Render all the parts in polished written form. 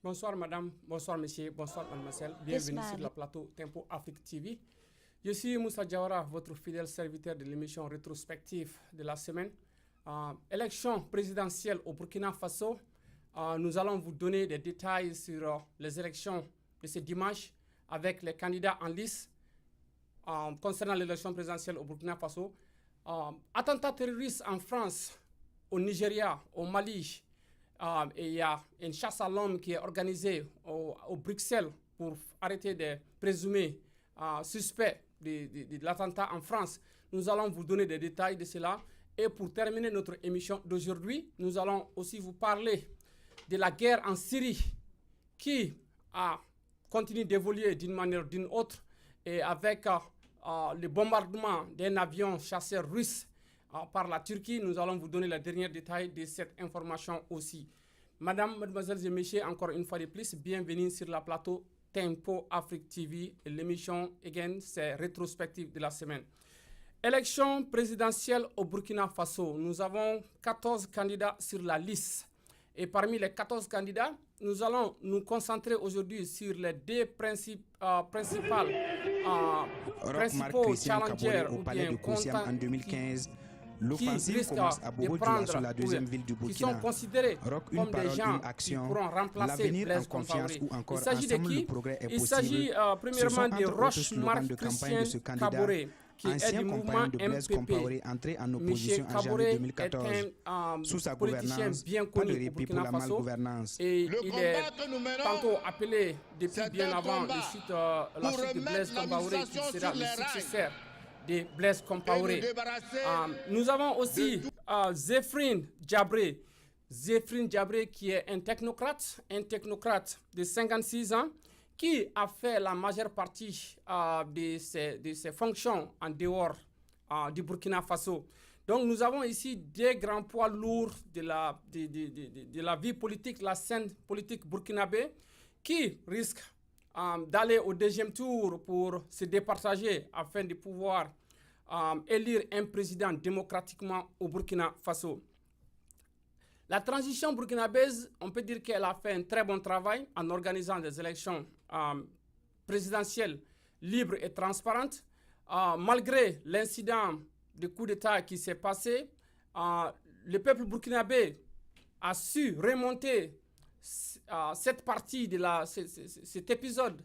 Bonsoir madame, bonsoir monsieur, bonsoir mademoiselle. Yes, Bienvenue sur ma'am. le plateau Tempo Afrique TV. Je suis Moussa Diawara, votre fidèle serviteur de l'émission rétrospective de la semaine. Élection présidentielle au Burkina Faso. Nous allons vous donner des détails sur les élections de ce dimanche avec les candidats en lice concernant l'élection présidentielle au Burkina Faso. Attentats terroristes en France, au Nigeria, au Mali. Et il y a une chasse à l'homme qui est organisée au Bruxelles pour arrêter des présumés suspects de l'attentat en France. Nous allons vous donner des détails de cela. Et pour terminer notre émission d'aujourd'hui, nous allons aussi vous parler de la guerre en Syrie qui a continué d'évoluer d'une manière ou d'une autre et avec le bombardement d'un avion chasseur russe par la Turquie. Nous allons vous donner les derniers détails de cette information aussi. Madame, mademoiselles et messieurs, encore une fois de plus, bienvenue sur le plateau Tempo Afrique TV. L'émission, again, c'est rétrospective de la semaine. Élection présidentielle au Burkina Faso. Nous avons 14 candidats sur la liste. Et parmi les 14 candidats, nous allons nous concentrer aujourd'hui sur les deux principaux challengers au ou palais bien de Koussiam en 2015. L'offensive qui commence à de Bobo-Dioula, sur prendre, la deuxième ville du qui sont Burkina. considérés Rock, une comme des parole, gens une qui action, pourront remplacer l'avenir Blaise en confiance Compaoré. ou encore Il s'agit de ensemble qui? le progrès est Il possible. s'agit premièrement de Roch-Marc Christian Kaboré, qui est ancien du mouvement compagnon de Blaise MPP. Compaoré, entré en M. opposition en janvier Kaboré 2014. est un Sous sa politicien gouvernance, bien pas de connu au répit pour Burkina la Faso. malgouvernance. Et Le il combat est que nous menons, tantôt appelé depuis c'est bien un avant combat la pour chute de Blaise remettre Compaoré qui l'administration sera sur le les rails successeur de Blaise et nous Compaoré. débarrasser Nous avons aussi Zéphrin Djabré. Zéphrin Djabré qui est un technocrate de 56 ans qui a fait la majeure partie de ses fonctions en dehors du Burkina Faso. Donc nous avons ici des grands poids lourds de la vie politique, la scène politique burkinabé qui risquent d'aller au deuxième tour pour se départager afin de pouvoir élire un président démocratiquement au Burkina Faso. La transition burkinabèse, on peut dire qu'elle a fait un très bon travail en organisant des élections présidentielles libres et transparentes. Malgré l'incident de coup d'État qui s'est passé, le peuple burkinabé a su remonter cette partie cet épisode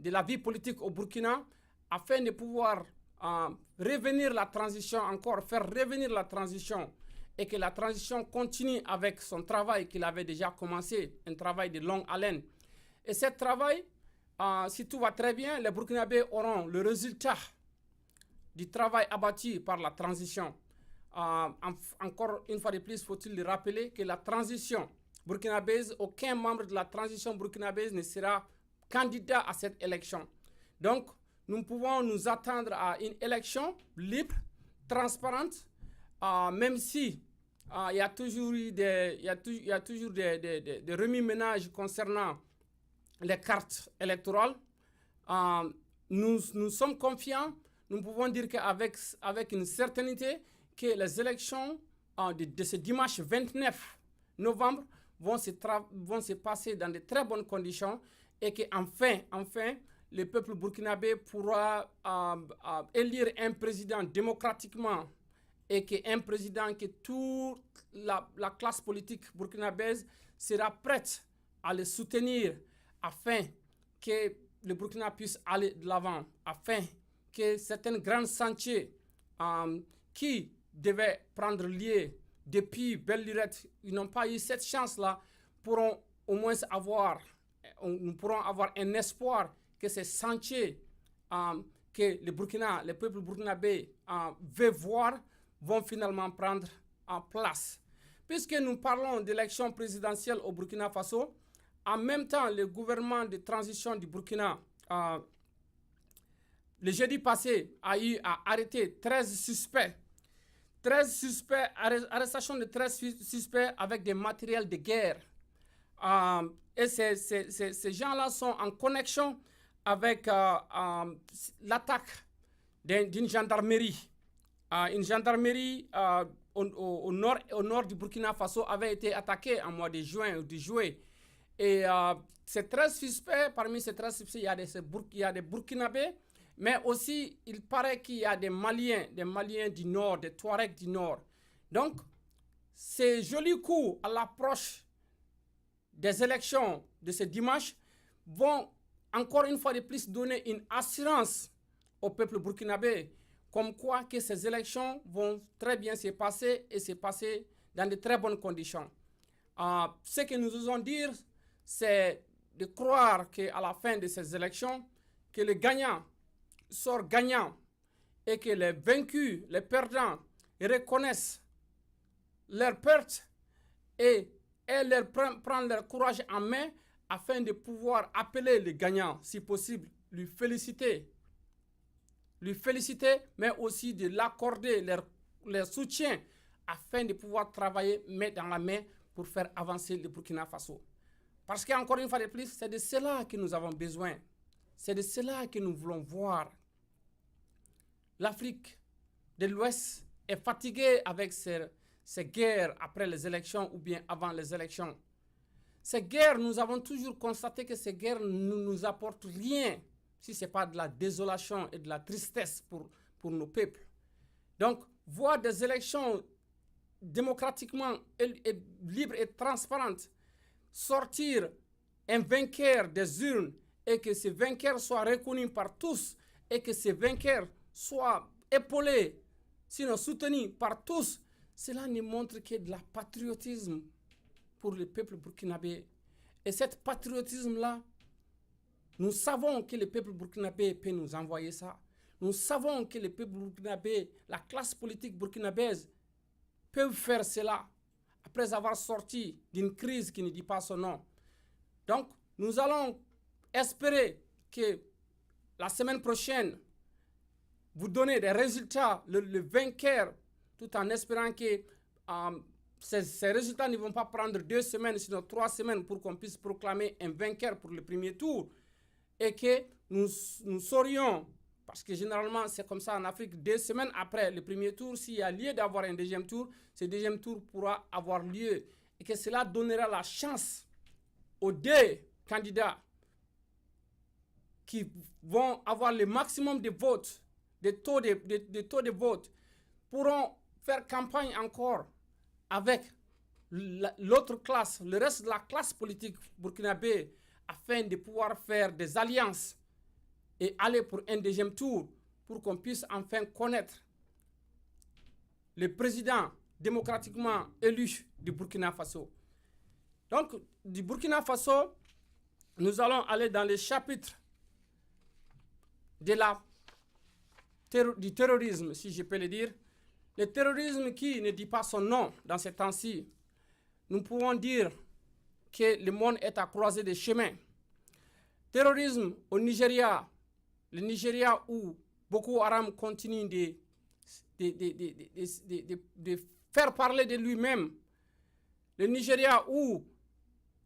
de la vie politique au Burkina afin de pouvoir revenir la transition encore, faire revenir la transition et que la transition continue avec son travail qu'il avait déjà commencé, un travail de longue haleine. Et ce travail, si tout va très bien, les Burkinabés auront le résultat du travail abattu par la transition. Encore une fois de plus, faut-il le rappeler que la transition burkinabèse, aucun membre de la transition burkinabèse ne sera candidat à cette élection. Donc, nous pouvons nous attendre à une élection libre, transparente, même si il y a toujours des remue-ménages concernant les cartes électorales. Nous sommes confiants, nous pouvons dire qu'avec une certainté que les élections de ce dimanche 29 novembre vont se passer dans de très bonnes conditions et qu'enfin, le peuple burkinabé pourra élire un président démocratiquement et qu'un président que toute la classe politique burkinabèse sera prête à le soutenir afin que le Burkina puisse aller de l'avant, afin que certains grands sentiers qui devaient prendre lieu depuis belle lurette, ils n'ont pas eu cette chance-là, pourront au moins nous pourrons avoir un espoir que ces sentiers que le peuple burkinabé veut voir vont finalement prendre en place. Puisque nous parlons d'élections présidentielles au Burkina Faso, en même temps, le gouvernement de transition du Burkina, le jeudi passé, a eu à arrêter 13 suspects. Arrestation de 13 suspects avec des matériels de guerre. Et ces gens-là sont en connexion avec l'attaque d'une gendarmerie. Une gendarmerie au nord du Burkina Faso avait été attaquée en mois de juin ou de juillet. Et c'est très suspect. Parmi ces 13 suspects, il y a des Burkinabés, mais aussi il paraît qu'il y a des Maliens du Nord, des Touaregs du Nord. Donc, ces jolis coups à l'approche des élections de ce dimanche vont encore une fois de plus donner une assurance au peuple burkinabé comme quoi que ces élections vont très bien se passer et se passer dans de très bonnes conditions. Ce que nous osons dire, c'est de croire qu'à la fin de ces élections, que le gagnant sort gagnant et que les vaincus, les perdants, reconnaissent leurs pertes et leur prendre leur courage en main afin de pouvoir appeler le gagnant, si possible, lui féliciter, mais aussi de l'accorder leur soutien afin de pouvoir travailler main dans la main pour faire avancer le Burkina Faso. Parce qu'encore une fois de plus, c'est de cela que nous avons besoin. C'est de cela que nous voulons voir. L'Afrique de l'Ouest est fatiguée avec ces guerres après les élections ou bien avant les élections. Ces guerres, nous avons toujours constaté que ces guerres ne nous apportent rien si ce n'est pas de la désolation et de la tristesse pour nos peuples. Donc, voir des élections démocratiquement libres et transparentes sortir un vainqueur des urnes et que ce vainqueur soit reconnu par tous et que ce vainqueur soit épaulé, sinon soutenu par tous, cela ne montre que de la patriotisme pour le peuple burkinabé. Et ce patriotisme-là, nous savons que le peuple burkinabé peut nous envoyer ça. Nous savons que le peuple burkinabé, la classe politique burkinabèse, peuvent faire cela après avoir sorti d'une crise qui ne dit pas son nom. Donc, nous allons espérer que la semaine prochaine, vous donnez des résultats, le vainqueur, tout en espérant que ces résultats ne vont pas prendre 2 semaines, sinon 3 semaines pour qu'on puisse proclamer un vainqueur pour le premier tour. Et que nous saurions, parce que généralement c'est comme ça en Afrique, 2 semaines après le premier tour, s'il y a lieu d'avoir un deuxième tour, ce deuxième tour pourra avoir lieu. Et que cela donnera la chance aux 2 candidats qui vont avoir le maximum de votes, de taux de vote, pourront faire campagne encore avec l'autre classe, le reste de la classe politique burkinabé, afin de pouvoir faire des alliances et aller pour un deuxième tour pour qu'on puisse enfin connaître le président démocratiquement élu du Burkina Faso. Donc, du Burkina Faso, nous allons aller dans le chapitre du terrorisme, si je peux le dire. Le terrorisme qui ne dit pas son nom dans ces temps-ci. Nous pouvons dire que le monde est à croisée des chemins. Terrorisme au Nigeria, le Nigeria où Boko Haram continue de faire parler de lui-même. Le Nigeria où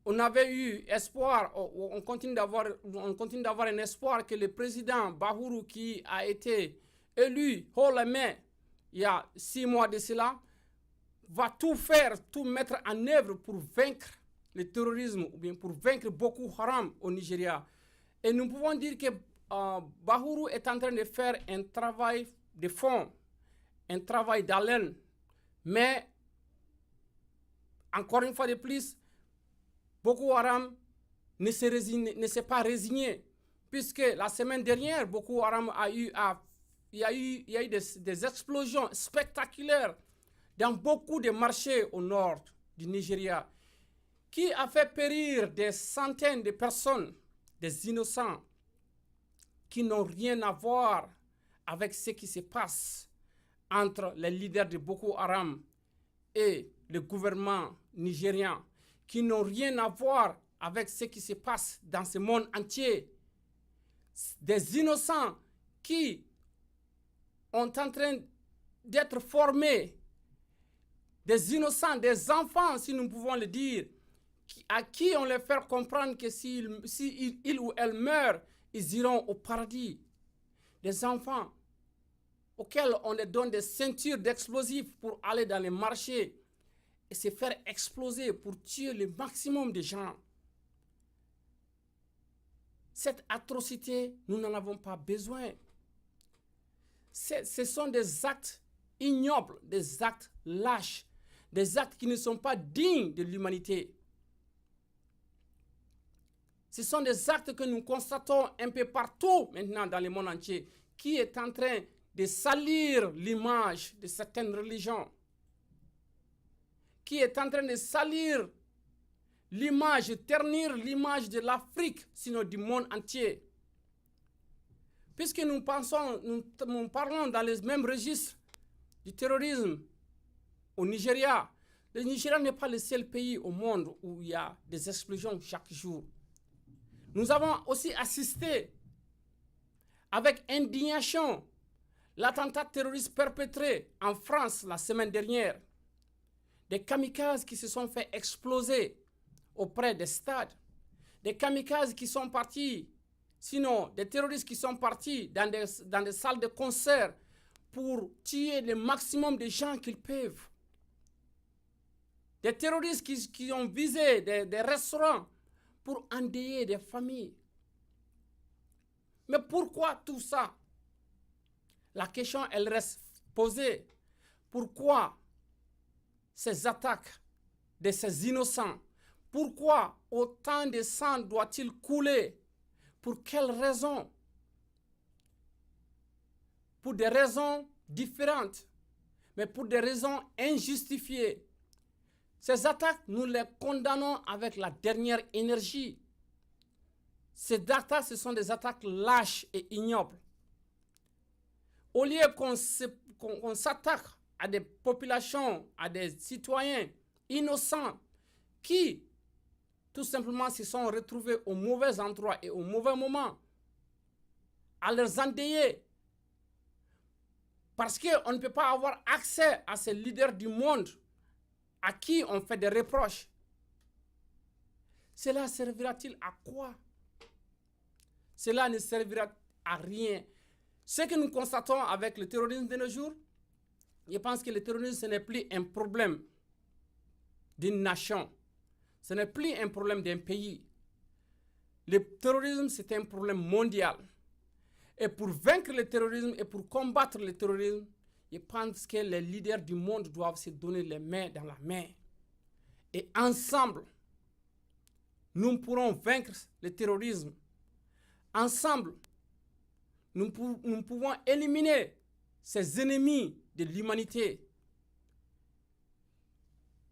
on avait eu espoir, on continue d'avoir un espoir que le président Bahourou, qui a été élu haut la main il y a 6 mois de cela, va tout faire, tout mettre en œuvre pour vaincre le terrorisme ou bien pour vaincre Boko Haram au Nigeria. Et nous pouvons dire que Bahourou est en train de faire un travail de fond, un travail d'haleine. Mais, encore une fois de plus, Boko Haram ne s'est pas résigné. Puisque la semaine dernière, Boko Haram il y a eu des explosions spectaculaires dans beaucoup de marchés au nord du Nigeria, qui a fait périr des centaines de personnes, des innocents, qui n'ont rien à voir avec ce qui se passe entre les leaders de Boko Haram et le gouvernement nigérian, qui n'ont rien à voir avec ce qui se passe dans ce monde entier. Des innocents qui sont en train d'être formés, des innocents, des enfants, si nous pouvons le dire, à qui on leur fait comprendre que s'ils ou elles meurent, ils iront au paradis. Des enfants auxquels on leur donne des ceintures d'explosifs pour aller dans les marchés et se faire exploser pour tuer le maximum de gens. Cette atrocité, nous n'en avons pas besoin. Ce sont des actes ignobles, des actes lâches, des actes qui ne sont pas dignes de l'humanité. Ce sont des actes que nous constatons un peu partout maintenant dans le monde entier, qui est en train de salir l'image de certaines religions, qui est en train de salir l'image, ternir l'image de l'Afrique, sinon du monde entier. Puisque nous parlons dans les mêmes registres du terrorisme au Nigeria. Le Nigeria n'est pas le seul pays au monde où il y a des explosions chaque jour. Nous avons aussi assisté avec indignation l'attentat terroriste perpétré en France la semaine dernière. Des kamikazes qui se sont fait exploser auprès des stades. Des kamikazes qui sont partis, sinon des terroristes qui sont partis dans des salles de concert pour tuer le maximum de gens qu'ils peuvent. Des terroristes qui ont visé des restaurants pour endeuiller des familles. Mais pourquoi tout ça? La question, elle reste posée. Pourquoi ces attaques de ces innocents? Pourquoi autant de sang doit-il couler? Pour quelles raisons? Pour des raisons différentes, mais pour des raisons injustifiées. Ces attaques, nous les condamnons avec la dernière énergie. Ces attaques, ce sont des attaques lâches et ignobles. Au lieu qu'on s'attaque à des populations, à des citoyens innocents qui, tout simplement, se sont retrouvés au mauvais endroit et au mauvais moment, à les endeuiller, parce qu'on ne peut pas avoir accès à ces leaders du monde à qui on fait des reproches. Cela servira-t-il à quoi? Cela ne servira à rien. Ce que nous constatons avec le terrorisme de nos jours, je pense que le terrorisme, ce n'est plus un problème d'une nation. Ce n'est plus un problème d'un pays. Le terrorisme, c'est un problème mondial. Et pour vaincre le terrorisme et pour combattre le terrorisme, je pense que les leaders du monde doivent se donner les mains dans la main. Et ensemble, nous pourrons vaincre le terrorisme. Ensemble, nous pouvons éliminer ces ennemis de l'humanité.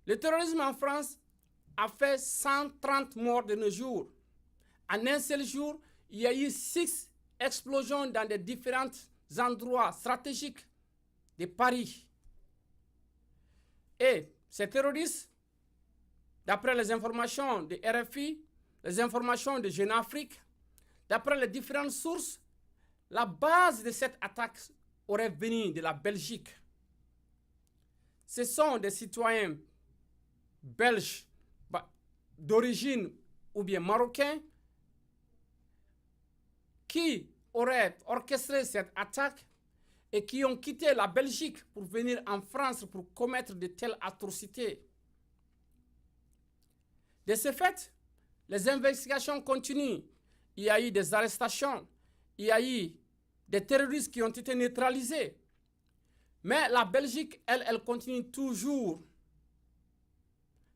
Le terrorisme en France a fait 130 morts de nos jours. En un seul jour, il y a eu 6 explosions dans des différents endroits stratégiques de Paris. Et ces terroristes, d'après les informations de RFI, les informations de Jeune Afrique, d'après les différentes sources, la base de cette attaque aurait venu de la Belgique. Ce sont des citoyens belges d'origine ou bien marocains qui auraient orchestré cette attaque et qui ont quitté la Belgique pour venir en France pour commettre de telles atrocités. De ce fait, les investigations continuent. Il y a eu des arrestations, il y a eu des terroristes qui ont été neutralisés. Mais la Belgique, elle continue toujours.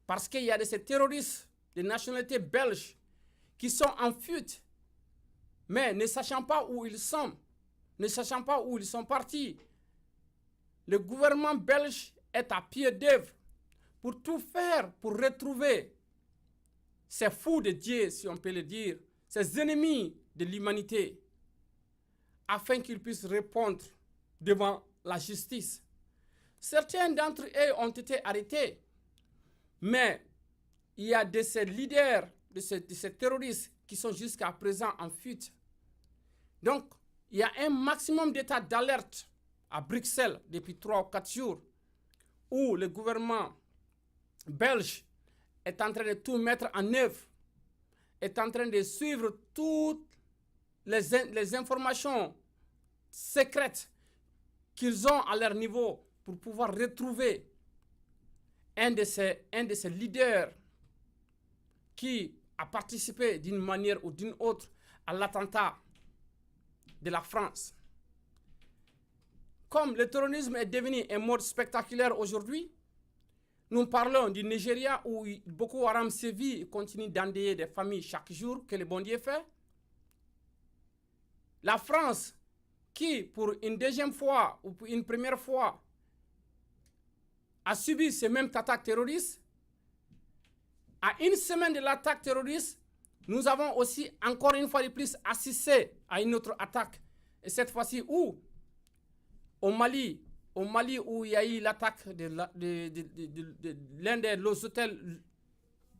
Parce qu'il y a de ces terroristes de nationalité belge qui sont en fuite, mais ne sachant pas où ils sont, ne sachant pas où ils sont partis. Le gouvernement belge est à pied d'œuvre pour tout faire pour retrouver ces fous de Dieu, si on peut le dire, ces ennemis de l'humanité, afin qu'ils puissent répondre devant la justice. Certains d'entre eux ont été arrêtés, mais il y a de ces leaders, de ces terroristes qui sont jusqu'à présent en fuite. Donc, il y a un maximum d'état d'alerte à Bruxelles depuis 3 ou 4 jours, où le gouvernement belge est en train de tout mettre en œuvre, est en train de suivre toutes les informations secrètes qu'ils ont à leur niveau pour pouvoir retrouver un de ces leaders qui a participé d'une manière ou d'une autre à l'attentat de la France. Comme le terrorisme est devenu un mode spectaculaire aujourd'hui, nous parlons du Nigeria où Boko Haram sévit et continue d'endeuiller des familles chaque jour que le bon Dieu fait. La France, qui pour une deuxième fois ou pour une première fois a subi ces mêmes attaques terroristes, à une semaine de l'attaque terroriste, nous avons aussi encore une fois de plus assisté à une autre attaque. Et cette fois-ci où au Mali où il y a eu l'attaque de l'un des hôtels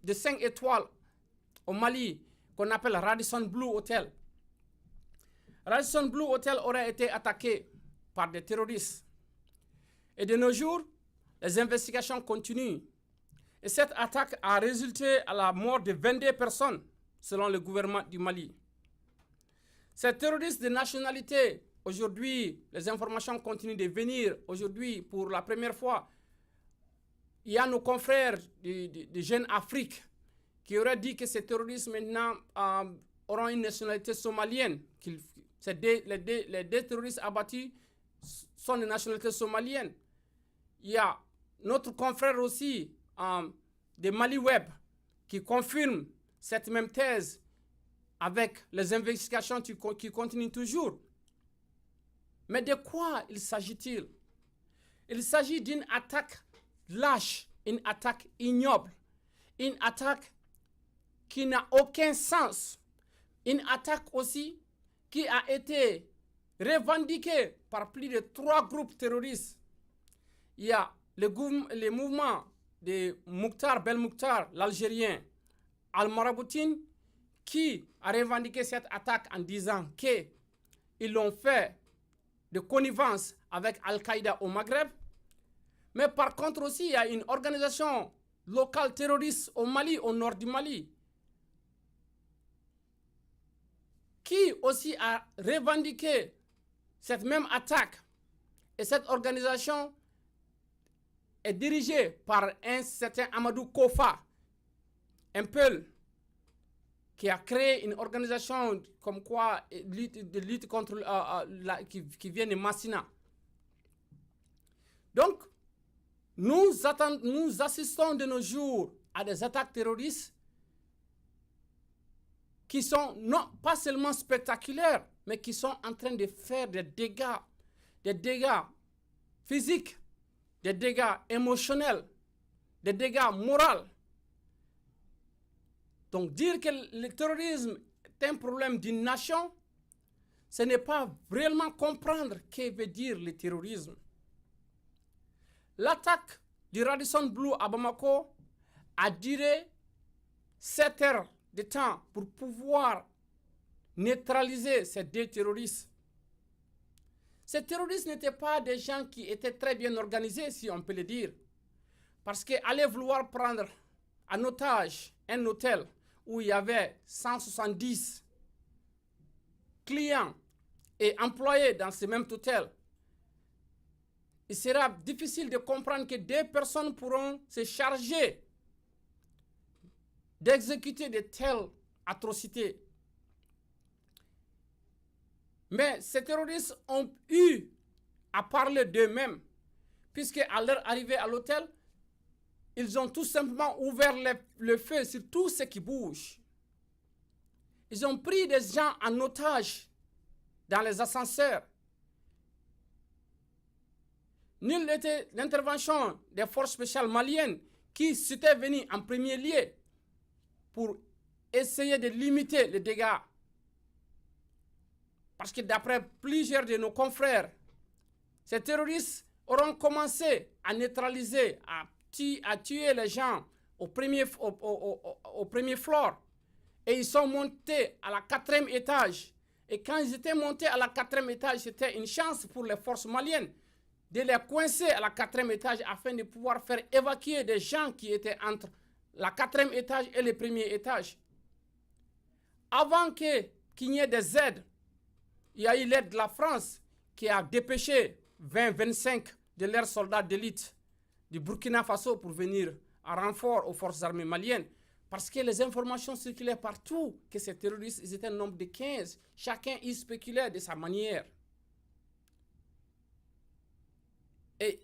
de 5 étoiles au Mali, qu'on appelle Radisson Blu Hotel. Radisson Blu Hotel aurait été attaqué par des terroristes. Et de nos jours, les investigations continuent. Et cette attaque a résulté à la mort de 22 personnes, selon le gouvernement du Mali. Ces terroristes de nationalité, aujourd'hui, les informations continuent de venir. Aujourd'hui, pour la première fois, il y a nos confrères de Jeune Afrique qui auraient dit que ces terroristes maintenant auront une nationalité somalienne. Les deux terroristes abattus sont de nationalité somalienne. Il y a notre confrère aussi de Mali Web qui confirme cette même thèse avec les investigations qui continuent toujours. Mais de quoi il s'agit-il? Il s'agit d'une attaque lâche, une attaque ignoble, une attaque qui n'a aucun sens, une attaque aussi qui a été revendiquée par plus de 3 groupes terroristes. Il y a le mouvement de Mokhtar Belmokhtar, l'Algérien, Al-Maraboutine, qui a revendiqué cette attaque en disant qu'ils l'ont fait de connivence avec Al-Qaïda au Maghreb. Mais par contre aussi, il y a une organisation locale terroriste au Mali, au nord du Mali, qui aussi a revendiqué cette même attaque. Et cette organisation est dirigée par un certain Amadou Kofa, un Peul, qui a créé une organisation comme quoi de lutte contre qui vient de Massina. Donc, nous assistons de nos jours à des attaques terroristes qui sont non pas seulement spectaculaires, mais qui sont en train de faire des dégâts physiques, des dégâts émotionnels, des dégâts moraux. Donc dire que le terrorisme est un problème d'une nation, ce n'est pas réellement comprendre ce que veut dire le terrorisme. L'attaque du Radisson Blu à Bamako a duré 7 heures de temps pour pouvoir neutraliser ces 2 terroristes. Ces terroristes n'étaient pas des gens qui étaient très bien organisés, si on peut le dire. Parce qu'aller vouloir prendre en otage un hôtel où il y avait 170 clients et employés dans ce même hôtel, il sera difficile de comprendre que 2 personnes pourront se charger d'exécuter de telles atrocités. Mais ces terroristes ont eu à parler d'eux-mêmes, puisque à leur arrivée à l'hôtel, ils ont tout simplement ouvert le feu sur tout ce qui bouge. Ils ont pris des gens en otage dans les ascenseurs. Nulle n'était l'intervention des forces spéciales maliennes qui s'étaient venues en premier lieu pour essayer de limiter les dégâts. Parce que d'après plusieurs de nos confrères, ces terroristes auront commencé à neutraliser, à tuer les gens au premier floor. Et ils sont montés à la 4e étage. Et quand ils étaient montés à la 4e étage, c'était une chance pour les forces maliennes de les coincer à la 4e étage afin de pouvoir faire évacuer des gens qui étaient entre la 4e étage et le 1er étage. Avant qu'il n'y ait des aides, il y a eu l'aide de la France qui a dépêché 20-25 de leurs soldats d'élite du Burkina Faso pour venir en renfort aux forces armées maliennes Parce que les informations circulaient partout que ces terroristes, ils étaient un nombre de 15. Chacun y spéculait de sa manière. Et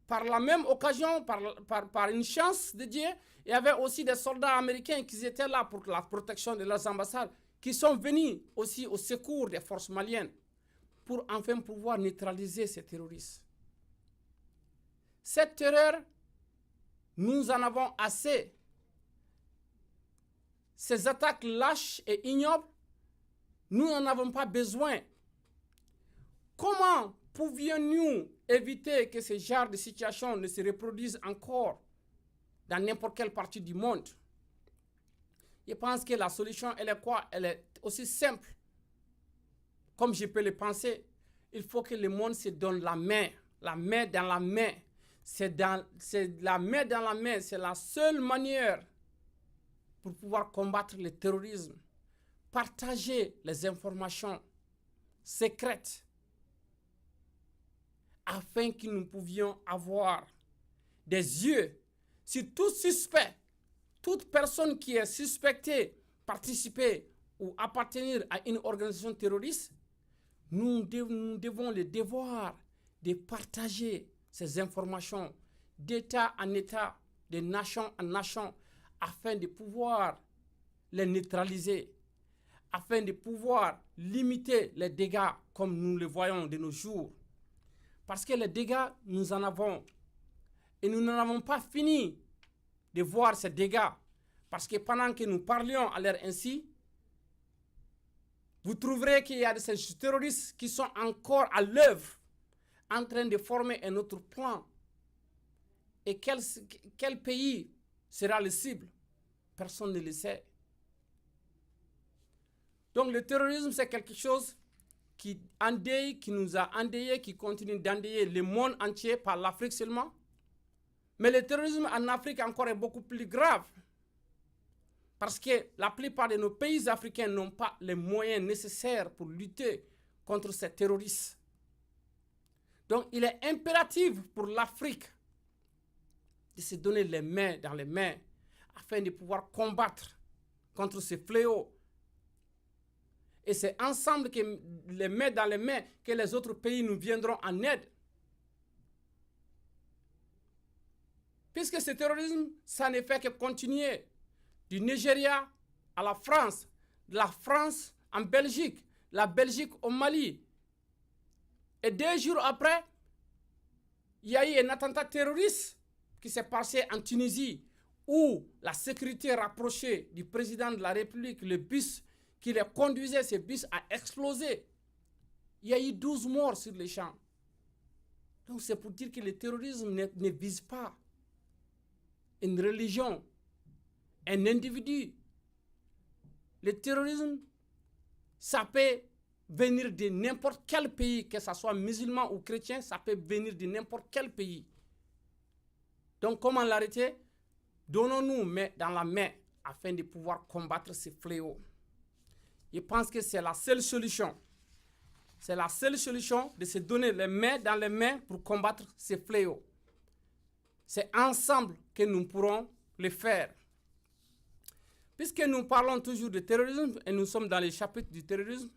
par la même occasion, par une chance de Dieu, il y avait aussi des soldats américains qui étaient là pour la protection de leurs ambassades, qui sont venus aussi au secours des forces maliennes pour enfin pouvoir neutraliser ces terroristes. Cette terreur, nous en avons assez. Ces attaques lâches et ignobles, nous n'en avons pas besoin. Comment pouvions-nous éviter que ce genre de situation ne se reproduise encore dans n'importe quelle partie du monde? Je pense que la solution, elle est quoi? Elle est aussi simple. Comme je peux le penser, il faut que le monde se donne la main dans la main. C'est la main dans la main, c'est la seule manière pour pouvoir combattre le terrorisme. Partager les informations secrètes afin que nous pouvions avoir des yeux sur tout suspect, toute personne qui est suspectée participer ou appartenir à une organisation terroriste. Nous devons le devoir de partager ces informations d'État en État, de nation en nation, afin de pouvoir les neutraliser, afin de pouvoir limiter les dégâts comme nous le voyons de nos jours. Parce que les dégâts, nous en avons. Et nous n'en avons pas fini de voir ces dégâts. Parce que pendant que nous parlions à l'heure ainsi, vous trouverez qu'il y a de ces terroristes qui sont encore à l'œuvre, en train de former un autre plan. Et quel pays sera le cible? Personne ne le sait. Donc le terrorisme, c'est quelque chose qui endeuille, qui nous a endeuillés, qui continue d'endeuiller le monde entier, par l'Afrique seulement. Mais le terrorisme en Afrique encore est beaucoup plus grave. Parce que la plupart de nos pays africains n'ont pas les moyens nécessaires pour lutter contre ces terroristes. Donc il est impératif pour l'Afrique de se donner les mains dans les mains afin de pouvoir combattre contre ces fléaux. Et c'est ensemble, que les mains dans les mains, que les autres pays nous viendront en aide. Puisque ce terrorisme, ça ne fait que continuer. Du Nigeria à la France, de la France en Belgique, la Belgique au Mali. Et 2 jours après, il y a eu un attentat terroriste qui s'est passé en Tunisie, où la sécurité rapprochée du président de la République, le bus qui les conduisait, ce bus a explosé. Il y a eu 12 morts sur les champs. Donc c'est pour dire que le terrorisme ne vise pas une religion, un individu. Le terrorisme, ça peut venir de n'importe quel pays, que ce soit musulman ou chrétien, ça peut venir de n'importe quel pays. Donc comment l'arrêter? Donnons-nous main dans la main afin de pouvoir combattre ces fléaux. Je pense que c'est la seule solution. C'est la seule solution de se donner les mains dans les mains pour combattre ces fléaux. C'est ensemble que nous pourrons le faire. Puisque nous parlons toujours de terrorisme et nous sommes dans les chapitres du terrorisme,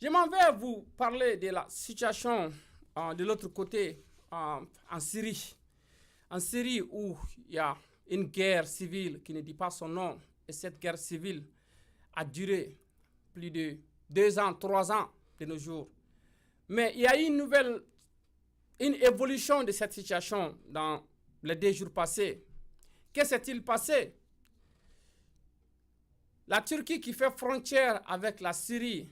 je m'en vais vous parler de la situation de l'autre côté, en Syrie. En Syrie où il y a une guerre civile qui ne dit pas son nom. Et cette guerre civile a duré plus de 2 ans, 3 ans de nos jours. Mais il y a eu une évolution de cette situation dans les 2 jours passés. Que s'est-il passé? La Turquie qui fait frontière avec la Syrie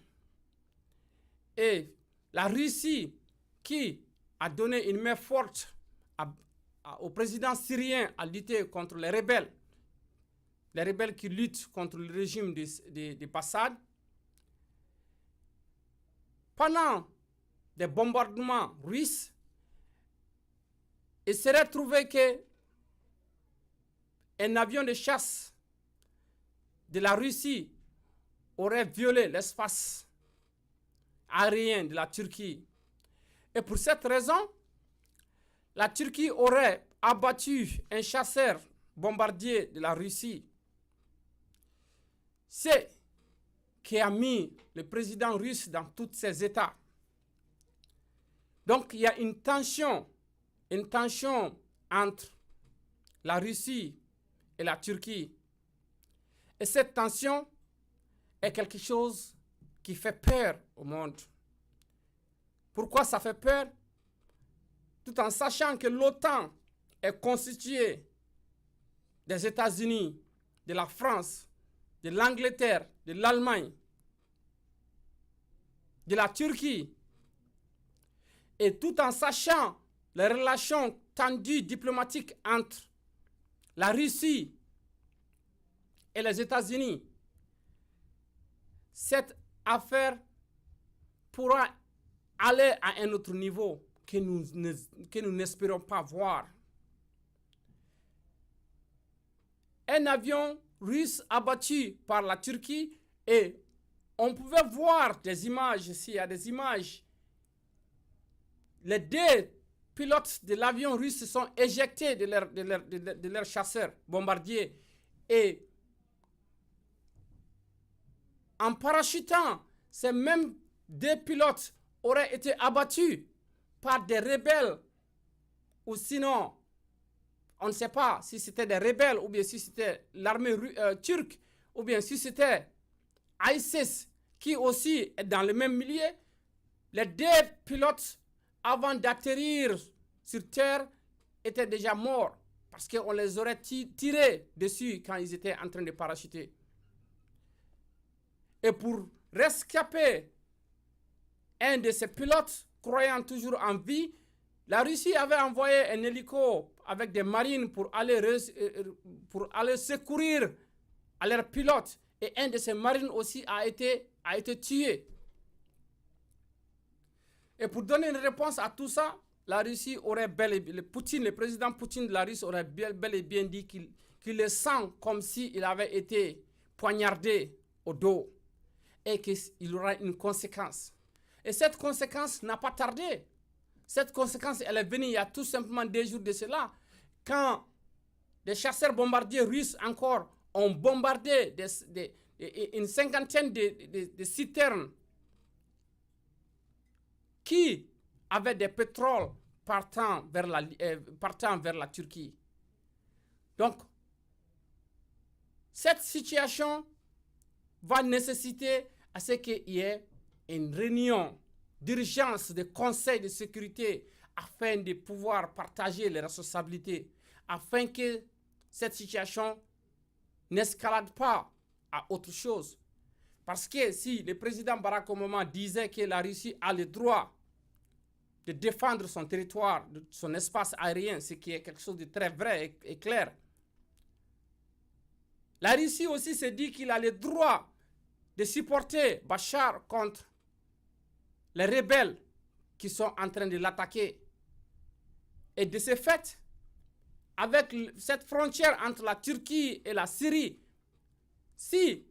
et la Russie qui a donné une main forte au président syrien à lutter contre les rebelles qui luttent contre le régime de Assad. Pendant des bombardements russes, il serait trouvé qu'un avion de chasse de la Russie aurait violé l'espace aérien de la Turquie. Et pour cette raison, la Turquie aurait abattu un chasseur bombardier de la Russie ce qui a mis le président russe dans tous ces états. Donc, il y a une tension entre la Russie et la Turquie. Et cette tension est quelque chose qui fait peur au monde. Pourquoi ça fait peur? Tout en sachant que l'OTAN est constituée des États-Unis, de la France, de l'Angleterre, de l'Allemagne, de la Turquie, et tout en sachant les relations tendues diplomatiques entre la Russie et les États-Unis, cette affaire pourra aller à un autre niveau que nous n'espérons pas voir. Un avion russe abattu par la Turquie, et on pouvait voir des images, s'il y a des images. Les deux pilotes de l'avion russe se sont éjectés de leur chasseur bombardier, et en parachutant, ces mêmes deux pilotes auraient été abattus par des rebelles, ou sinon, on ne sait pas si c'était des rebelles ou bien si c'était l'armée turque ou bien si c'était ISIS qui aussi est dans le même milieu. Les deux pilotes, avant d'atterrir sur terre, étaient déjà morts parce qu'on les aurait tirés dessus quand ils étaient en train de parachuter. Et pour rescaper un de ces pilotes, croyant toujours en vie, la Russie avait envoyé un hélico avec des marines pour aller secourir à leurs pilotes. Et un de ces marines aussi a été tué. Et pour donner une réponse à tout ça, la Russie aurait le président Poutine de la Russie aurait bel et bien dit qu'il le sent comme s'il avait été poignardé au dos et qu'il aura une conséquence. Et cette conséquence n'a pas tardé. Cette conséquence, elle est venue il y a tout simplement 2 jours de cela, quand des chasseurs bombardiers russes encore ont bombardé une cinquantaine de citernes qui avaient des pétroles partant vers la Turquie. Donc, cette situation va nécessiter à ce qu'il y ait une réunion d'urgence de conseil de sécurité afin de pouvoir partager les responsabilités, afin que cette situation n'escalade pas à autre chose. Parce que si le président Barack Obama disait que la Russie a le droit de défendre son territoire, son espace aérien, ce qui est quelque chose de très vrai et clair, la Russie aussi se dit qu'il a le droit de supporter Bachar contre les rebelles qui sont en train de l'attaquer. Et de ce fait, avec cette frontière entre la Turquie et la Syrie, si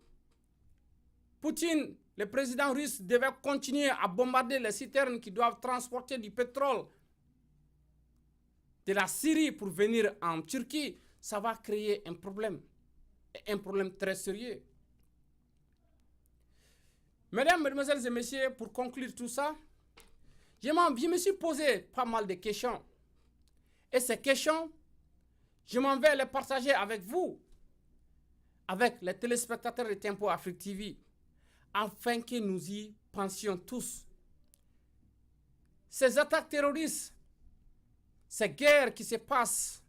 Poutine, le président russe, devait continuer à bombarder les citernes qui doivent transporter du pétrole de la Syrie pour venir en Turquie, ça va créer un problème très sérieux. Mesdames, Mesdemoiselles et Messieurs, pour conclure tout ça, je me suis posé pas mal de questions. Et ces questions, je m'en vais les partager avec vous, avec les téléspectateurs de Tempo Afrique TV, afin que nous y pensions tous. Ces attaques terroristes, ces guerres qui se passent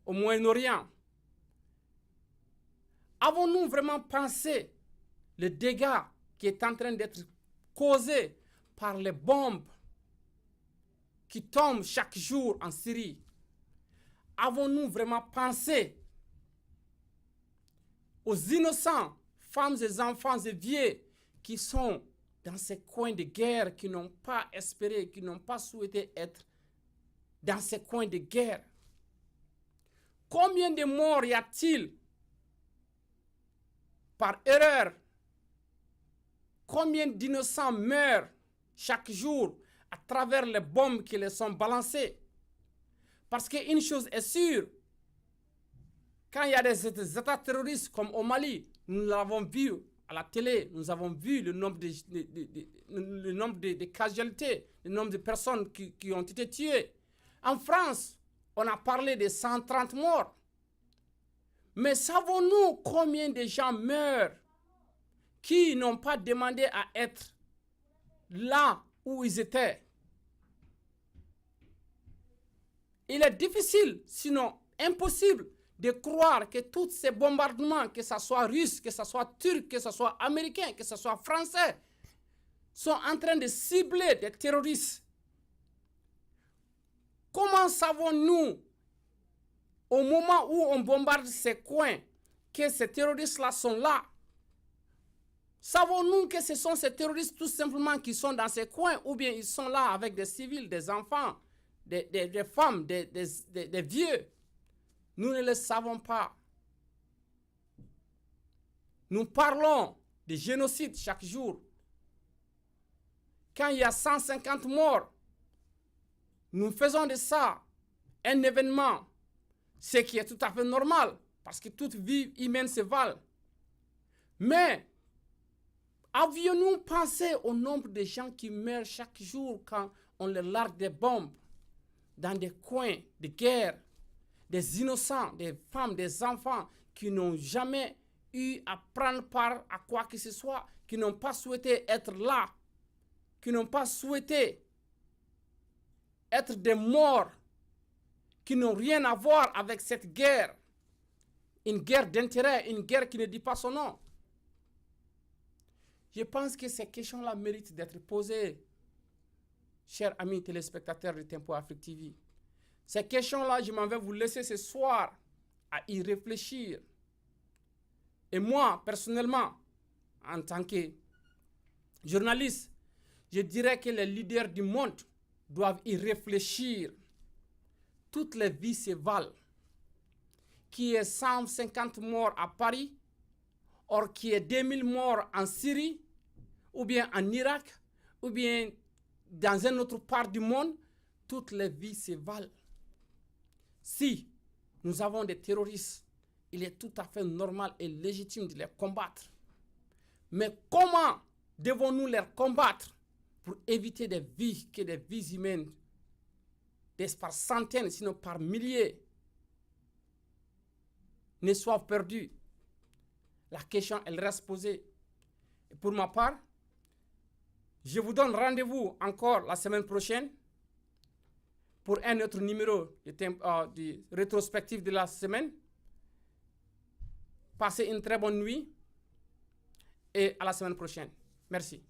au Moyen-Orient, avons-nous vraiment pensé les dégâts qui est en train d'être causé par les bombes qui tombent chaque jour en Syrie? Avons-nous vraiment pensé aux innocents, femmes et enfants et vieux qui sont dans ces coins de guerre, qui n'ont pas espéré, qui n'ont pas souhaité être dans ces coins de guerre? Combien de morts y a-t-il par erreur? Combien d'innocents meurent chaque jour à travers les bombes qui les sont balancées? Parce qu'une chose est sûre, quand il y a des attaques terroristes comme au Mali, Nous l'avons vu à la télé, nous avons vu le nombre de casualtés, le nombre de personnes qui ont été tuées. En France, on a parlé de 130 morts. Mais savons-nous combien de gens meurent qui n'ont pas demandé à être là où ils étaient? Il est difficile, sinon impossible, de croire que tous ces bombardements, que ce soit russe, que ce soit turc, que ce soit américain, que ce soit français, sont en train de cibler des terroristes. Comment savons-nous, au moment où on bombarde ces coins, que ces terroristes-là sont là? Savons-nous que ce sont ces terroristes tout simplement qui sont dans ces coins, ou bien ils sont là avec des civils, des enfants, des femmes, des vieux? Nous ne le savons pas. Nous parlons de génocide chaque jour. Quand il y a 150 morts, nous faisons de ça un événement, ce qui est tout à fait normal, parce que toute vie humaine se valent. Mais avions-nous pensé au nombre de gens qui meurent chaque jour quand on leur largue des bombes dans des coins de guerre, des innocents, des femmes, des enfants qui n'ont jamais eu à prendre part à quoi que ce soit, qui n'ont pas souhaité être là, qui n'ont pas souhaité être des morts, qui n'ont rien à voir avec cette guerre, une guerre d'intérêt, une guerre qui ne dit pas son nom. Je pense que ces questions-là méritent d'être posées, chers amis téléspectateurs de Tempo Afrique TV. Ces questions-là, je m'en vais vous laisser ce soir à y réfléchir. Et moi, personnellement, en tant que journaliste, je dirais que les leaders du monde doivent y réfléchir. Toutes les vies se valent. Qu'il y ait 150 morts à Paris, or qu'il y ait 2000 morts en Syrie, ou bien en Irak, ou bien dans une autre part du monde, toutes les vies se valent. Si nous avons des terroristes, il est tout à fait normal et légitime de les combattre. Mais comment devons-nous les combattre pour éviter que des vies humaines, par centaines, sinon par milliers, ne soient perdues? La question, elle reste posée. Et pour ma part, je vous donne rendez-vous encore la semaine prochaine pour un autre numéro de rétrospective de la semaine. Passez une très bonne nuit et à la semaine prochaine. Merci.